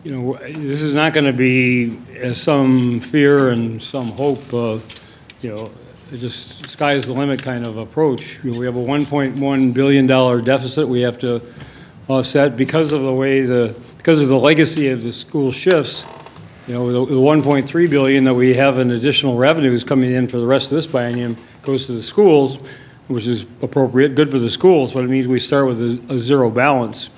this is not going to be, as some fear and some hope, just sky's the limit kind of approach. We have a $1.1 billion deficit we have to offset because of the way because of the legacy of the school shifts. The $1.3 billion that we have in additional revenues coming in for the rest of this biennium goes to the schools, which is appropriate, good for the schools, but it means we start with a zero balance,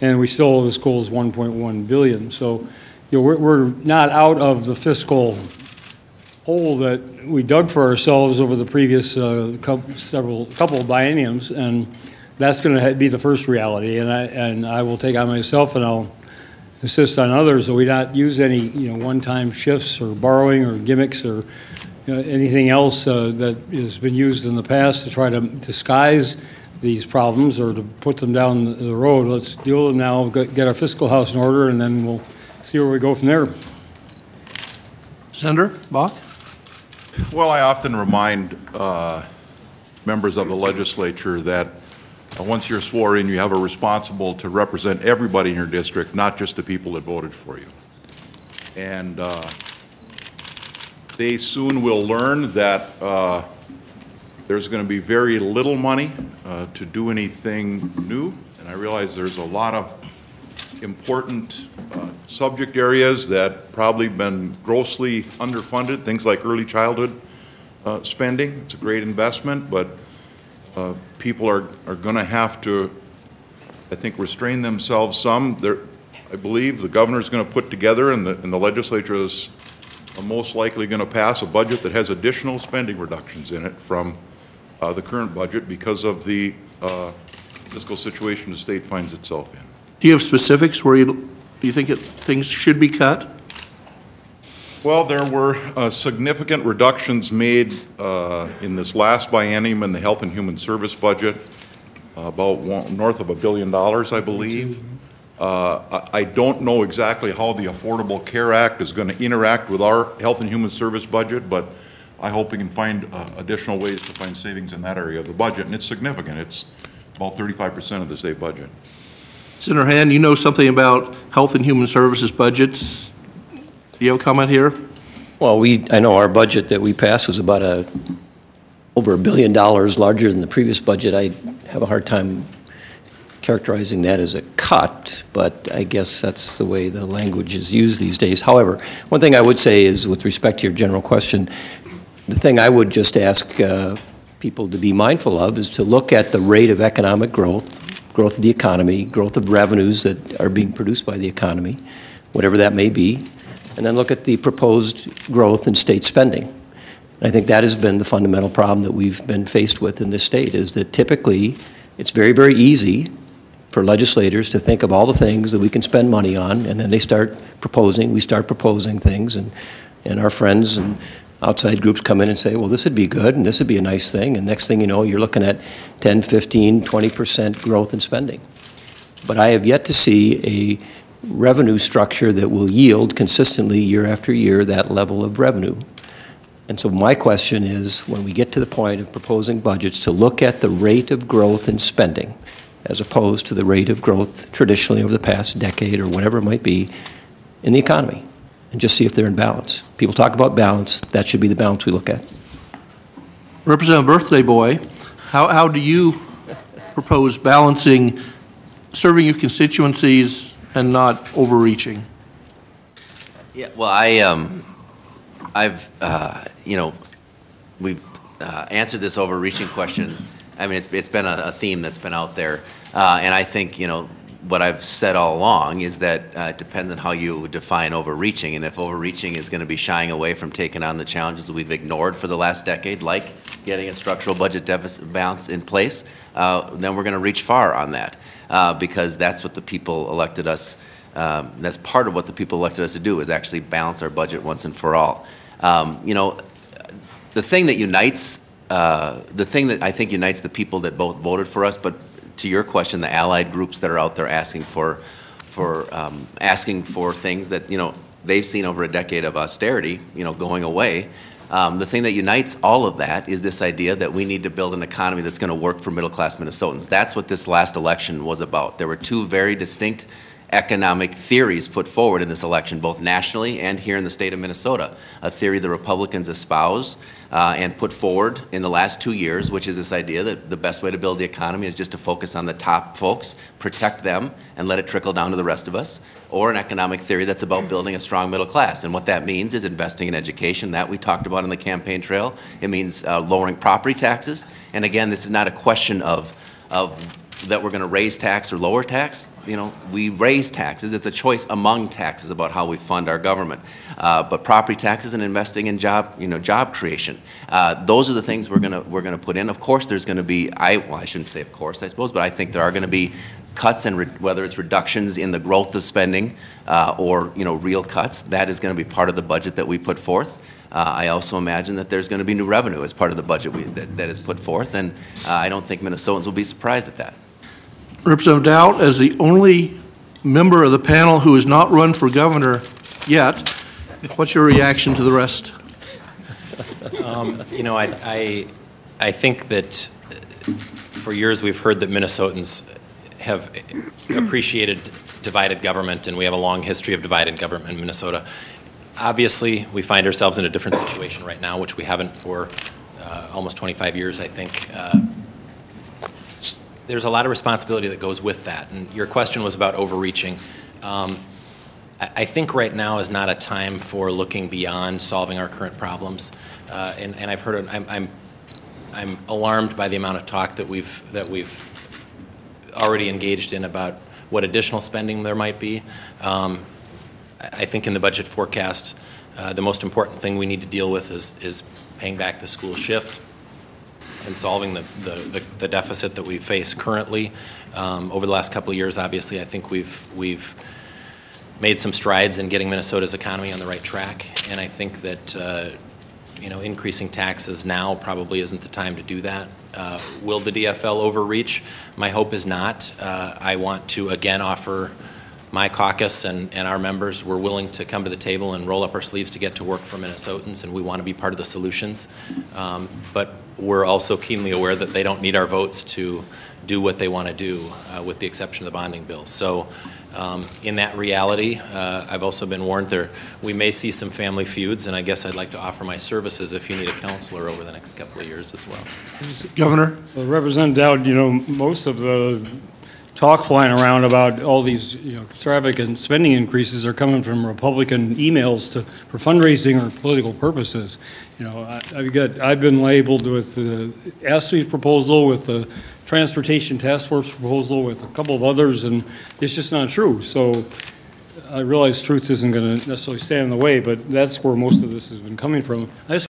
and we still owe the schools $1.1 billion. So, we're not out of the fiscal hole that we dug for ourselves over the previous couple of bienniums, and that's going to be the first reality. And I will take on myself, and I'll insist on others that we not use any one-time shifts or borrowing or gimmicks or anything else that has been used in the past to try to disguise these problems or to put them down the road. Let's deal with them now, get our fiscal house in order, and then we'll see where we go from there. Senator Bach? Well, I often remind members of the legislature that once you're sworn in, you have a responsible to represent everybody in your district, not just the people that voted for you. And they soon will learn that there's going to be very little money to do anything new. And I realize there's a lot of important subject areas that probably been grossly underfunded, things like early childhood spending. It's a great investment, but people are going to have to, I think, restrain themselves some. I believe the governor is going to put together, and the legislature is most likely going to pass a budget that has additional spending reductions in it from the current budget because of the fiscal situation the state finds itself in. Do you have specifics where do you think things should be cut? Well, there were significant reductions made in this last biennium in the Health and Human Service budget, about north of $1 billion, I believe. I don't know exactly how the Affordable Care Act is going to interact with our Health and Human Service budget, but I hope we can find additional ways to find savings in that area of the budget, and it's significant. It's about 35% of the state budget. Senator Hand, you know something about Health and Human Services budgets. Do you have a comment here? Well, I know our budget that we passed was about over $1 billion larger than the previous budget. I have a hard time characterizing that as a cut, but I guess that's the way the language is used these days. However, one thing I would say is, with respect to your general question, the thing I would just ask people to be mindful of is to look at the rate of economic growth of the economy, growth of revenues that are being produced by the economy, whatever that may be, and then look at the proposed growth in state spending. And I think that has been the fundamental problem that we've been faced with in this state, is that typically it's very, very easy for legislators to think of all the things that we can spend money on, and then we start proposing things, and our friends and outside groups come in and say, well, this would be good, and this would be a nice thing, and next thing you know, you're looking at 10, 15, 20% growth in spending. But I have yet to see a revenue structure that will yield consistently year after year that level of revenue. And so my question is, when we get to the point of proposing budgets, to look at the rate of growth in spending as opposed to the rate of growth traditionally over the past decade or whatever it might be in the economy, and just see if they're in balance. People talk about balance. That should be the balance we look at. Representative Birthday Boy, how do you propose balancing serving your constituencies and not overreaching? Yeah, well, we've answered this overreaching question. I mean, it's been a theme that's been out there, and I think what I've said all along is that it depends on how you define overreaching, and if overreaching is going to be shying away from taking on the challenges that we've ignored for the last decade, like getting a structural budget deficit balance in place, then we're going to reach far on that, because that's what the people elected us. That's part of what the people elected us to do, is actually balance our budget once and for all. The thing that unites, the thing that I think unites the people that both voted for us, but to your question, the allied groups that are out there asking for things that they've seen over a decade of austerity, going away. The thing that unites all of that is this idea that we need to build an economy that's going to work for middle-class Minnesotans. That's what this last election was about. There were two very distinct economic theories put forward in this election, both nationally and here in the state of Minnesota. A theory the Republicans espouse and put forward in the last 2 years, which is this idea that the best way to build the economy is just to focus on the top folks, protect them, and let it trickle down to the rest of us, or an economic theory that's about building a strong middle class. And what that means is investing in education, that we talked about in the campaign trail. It means lowering property taxes. And again, this is not a question of that we're going to raise tax or lower tax. You know, we raise taxes. It's a choice among taxes about how we fund our government. But property taxes and investing in job creation. Those are the things we're going to put in. Of course, there's going to be I shouldn't say of course, I suppose, but I think there are going to be cuts, and whether it's reductions in the growth of spending or real cuts. That is going to be part of the budget that we put forth. I also imagine that there's going to be new revenue as part of the budget that is put forth, and I don't think Minnesotans will be surprised at that. Representative Dowd, as the only member of the panel who has not run for governor yet, what's your reaction to the rest? I think that for years we've heard that Minnesotans have appreciated divided government, and we have a long history of divided government in Minnesota. Obviously, we find ourselves in a different situation right now, which we haven't for almost 25 years, I think. There's a lot of responsibility that goes with that, and your question was about overreaching. I think right now is not a time for looking beyond solving our current problems, and I've heard I'm alarmed by the amount of talk that we've already engaged in about what additional spending there might be. I think in the budget forecast, the most important thing we need to deal with is paying back the school shift and solving the deficit that we face currently. Over the last couple of years, obviously, I think we've made some strides in getting Minnesota's economy on the right track, and I think that increasing taxes now probably isn't the time to do that. Will the DFL overreach? My hope is not. I want to again offer my caucus and our members, we're willing to come to the table and roll up our sleeves to get to work for Minnesotans, and we want to be part of the solutions. But we're also keenly aware that they don't need our votes to do what they want to do, with the exception of the bonding bill. So in that reality, I've also been warned we may see some family feuds, and I guess I'd like to offer my services if you need a counselor over the next couple of years as well. Governor? Well, Representative Dowd, most of the talk flying around about all these extravagant spending increases are coming from Republican emails for fundraising or political purposes. I've been labeled with the ASFE proposal, with the Transportation Task Force proposal, with a couple of others, and it's just not true. So I realize truth isn't going to necessarily stand in the way, but that's where most of this has been coming from. I just